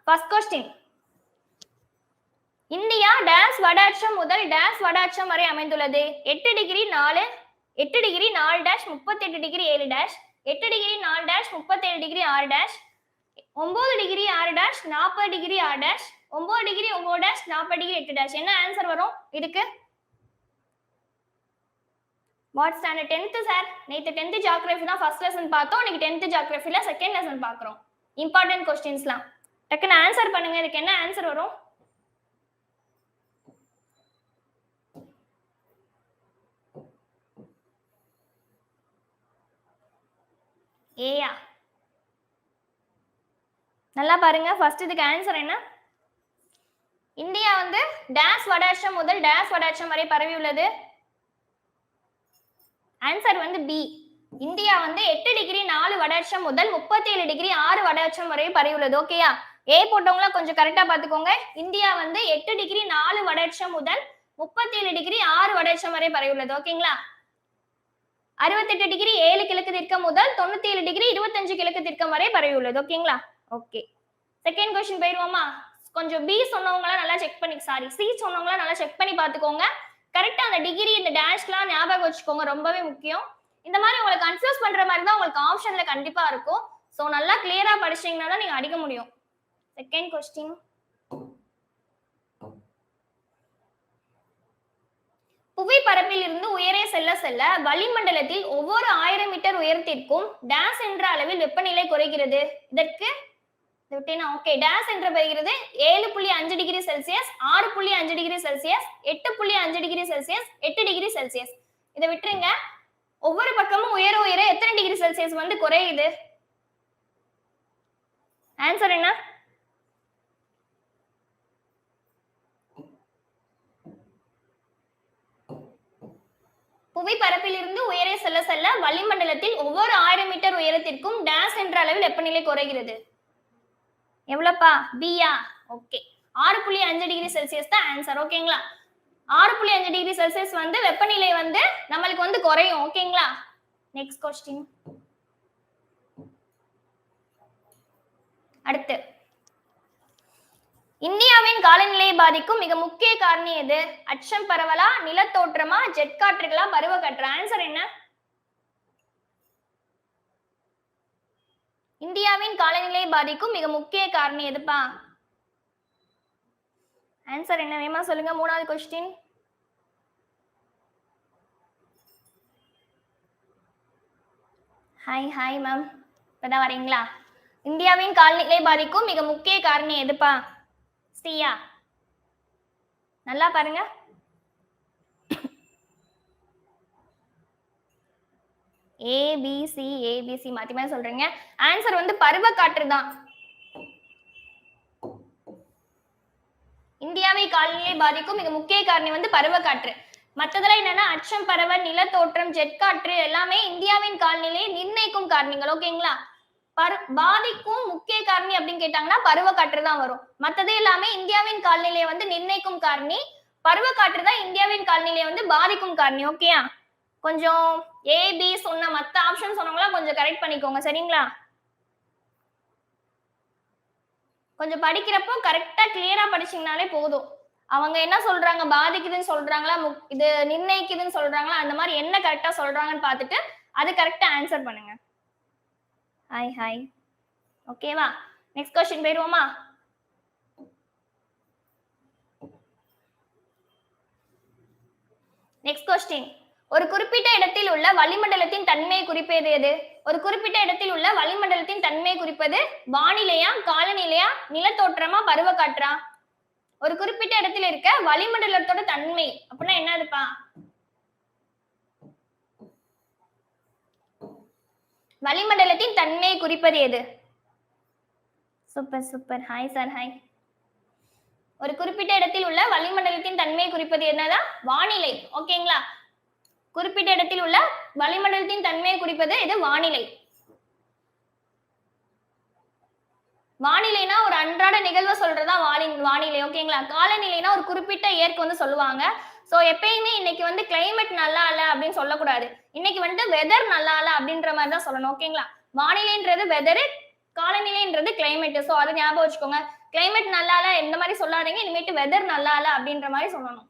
First question, India days வடாட்சம் முதல் days வடாட்சம் வரை அமைந்துள்ளது. 8 degree 4 dash 38 degree 7 dash 8 degree 4 dash 37 degree 6 dash 9 degree 6 dash 40 degree 6 dash 9 degree 9 dash 40 degree 8 dash. என்ன answer வரும் இதுக்கு? What standard? 10th sir. நேத்து 10th geography தான் first lesson பார்த்தோம். இன்னைக்கு 10th ஜியோகிராஃபில செகண்ட் லெசன் பார்க்குறோம். இம்பார்ட்டன்ட் கொஸ்டின்ஸ்லாம் டக்குன்னு ஆன்சர் பண்ணுங்க. இதுக்கு என்ன ஆன்சர் வரும்? ஏயா? நல்லா பாருங்க. ஃபர்ஸ்ட் இதுக்கு ஆன்சர் என்ன? இந்தியா வந்து டேஸ் வடாட்சம் முதல் டேஸ் வடாட்சம் வரை பரவி உள்ளது. ஆன்சர் வந்து பி. இந்தியா வந்து 8 டிகிரி 4 வடாட்சம் முதல் 37 டிகிரி 6 வடாட்சம் வரை பரவி உள்ளது. ஓகேயா? ஏ போட்டவங்கள கொஞ்சம் கரெக்டா பாத்துக்கோங்க. இந்தியா வந்து 8 டிகிரி 4 வடாட்சம் முதல் 37 டிகிரி 6 வடாட்சம் வரை பரவி உள்ளது. ஓகேங்களா? 68 டிகிரி 7 கிழக்கு தீர்க்கம் முதல் 97 டிகிரி 25 கிழக்கு தீர்க்கம் வரை பரவி உள்ளது. ஓகேங்களா? ஓகே, செகண்ட் क्वेश्चन போயிடுவோமா? கொஞ்சம் பி சொன்னவங்களா நல்லா செக் பண்ணி, சாரி சி சொன்னவங்களா நல்லா செக் பண்ணி பாத்துக்கோங்க. கரெக்டா அந்த டிகிரி இந்த டேஷ்லாம் ஞாபகம் வச்சுக்கோங்க, ரொம்பவே முக்கியம். இந்த மாதிரி உங்களுக்கு கன்ஃபியூஸ் பண்ற மாதிரி தான் உங்களுக்கு ஆப்ஷன்ல கண்டிப்பா இருக்கும். சோ நல்லா கிளியரா படிச்சீங்கன்னா தான் நீங்க அடிக்க முடியும். செகண்ட் क्वेश्चन, புவி பரப்பில் இருந்து உயரே செல்ல செல்ல வளிமண்டலத்தில் ஒவ்வொரு 1000 மீட்டர் உயரத்திற்கும் டேஸ் என்ற அளவில் வெப்பநிலை குறைகிறது. இதற்கு ஓகே, டேஸ் என்று பெறுகிறது 7.5 degree Celsius, 6.5 degree Celsius, 8.5 degree Celsius, 8 degree Celsius. இதை விட்டுருங்க. ஒவ்வொரு பக்கமும் உயர உயர எத்தனை டிகிரி செல்சியஸ் வந்து குறையுது? ஆன்சர் என்ன? புவி பரப்பில் இருந்து உயரே செல்ல செல்ல வளிமண்டலத்தில் ஒவ்வொரு 1000 மீட்டர் உயரத்திற்கும் டேஸ் என்ற அளவில் வெப்பநிலை குறைகிறது. எவ்வளவுப்பா? பியா? ஓகே, 6.5 டிகிரி செல்சியஸ் தான் ஆன்சர். ஓகேங்களா? 6.5 டிகிரி செல்சியஸ் வந்து வெப்பநிலை வந்து நம்மளுக்கு வந்து குறையும். ஓகேங்களா? நெக்ஸ்ட் क्वेश्चन, அடுத்து, இந்தியாவின் காலநிலையை பாதிக்கும் மிக முக்கிய காரணி எது? அச்சம் பரவலா, நிலத்தோற்றமா, ஜெட் காற்றுகளா, பருவக்காற்றா? ஆன்சர் என்ன? இந்தியாவின் காலநிலையை பாதிக்கும் மிக முக்கிய காரணி எதுப்பா? ஆன்சர் என்ன வேமா சொல்லுங்க. மூணாவது क्वेश्चन, ஹாய் ஹாய் மேம், இப்பதான் வரீங்களா? இந்தியாவின் காலநிலை பாதிக்கும் மிக முக்கிய காரணி எதுப்பா? சியா? நல்லா பாருங்க. ஏபிசி மாத்தி மாத்தி சொல்றீங்க. ஆன்சர் வந்து பருவக்காற்று தான். இந்தியாவை காலநிலை பாதிக்கும் மிக முக்கிய காரணி வந்து பருவக்காற்று. மற்றதெல்லாம் என்னன்னா அச்சம் பரவல், நிலத்தோற்றம், ஜெட் காற்று எல்லாமே இந்தியாவின் காலநிலையை நிர்ணயிக்கும் காரணிகள். ஓகேங்களா? பாதிக்கும் முக்கிய காரணி அப்படின்னு கேட்டாங்கன்னா பருவக்காற்று தான் வரும். மற்றது எல்லாமே இந்தியாவின் காலநிலையை வந்து நிர்ணயிக்கும் காரணி. பருவக்காற்று தான் இந்தியாவின் காலநிலையை வந்து பாதிக்கும் காரணி. ஓகேயா? கொஞ்சம் ஏபி சொன்ன மற்ற ஆப்ஷன் சொன்னவங்களா கொஞ்சம் கரெக்ட் பண்ணிக்கோங்க, சரிங்களா? கொஞ்சம் படிக்கிறப்போ கரெக்டா கிளியரா படிச்சீங்கனாலே போதும். அவங்க என்ன சொல்றாங்க, பாதிக்குதுன்னு சொல்றாங்களா, இது நிர்ணயிக்குதுன்னு சொல்றாங்களா, அந்த மாதிரி என்ன கரெக்டா சொல்றாங்கன்னு பார்த்துட்டு அது கரெக்டா ஆன்சர் பண்ணுங்க. ஹாய் ஹாய், ஓகேவா? நெக்ஸ்ட் क्वेश्चन போயிடுவோமா? நெக்ஸ்ட் क्वेश्चन, ஒரு குறிப்பிட்ட இடத்தில் உள்ள வளிமண்டலத்தின் தன்மையை குறிப்பது எது? ஒரு குறிப்பிட்ட இடத்தில் உள்ள வளிமண்டலத்தின் தன்மையை குறிப்பது வானிலையா, காலநிலையா, நிலத்தோற்றமா, பருவக்காற்றா? ஒரு குறிப்பிட்ட இடத்துல இருக்க வளிமண்டலத்தோட தன்மை அப்படின்னா என்னதுப்பா? வளிமண்டலத்தின் தன்மையை குறிப்பது எது? Super super, hi sir, hi. ஒரு குறிப்பிட்ட இடத்தில் உள்ள வளிமண்டலத்தின் தன்மையை குறிப்பது என்னதான்? வானிலை. ஓகேங்களா? குறிப்பிட்ட இடத்தில் உள்ள வளிமண்டலத்தின் தன்மையை குறிப்பது இது வானிலை. வானிலைனா ஒரு அன்றாட நிகழ்வை சொல்றதா வானிலை. ஓகேங்களா? காலநிலைனா ஒரு குறிப்பிட்ட இயற்கை வந்து சொல்லுவாங்க. சோ எப்பயுமே இன்னைக்கு வந்து கிளைமேட் நல்லா இல்ல அப்படின்னு சொல்லக்கூடாது. இன்னைக்கு வந்து வெதர் நல்லா இல்ல அப்படின்ற மாதிரி தான் சொல்லணும். ஓகேங்களா? வானிலைன்றது வெதரு, காலநிலைன்றது கிளைமேட். சோ அதை ஞாபகம் வச்சுக்கோங்க. கிளைமேட் நல்லா இல்ல இந்த மாதிரி சொல்லாதீங்க, இனிமேட்டு வெதர் நல்லா இல்ல அப்படின்ற மாதிரி சொல்லணும்.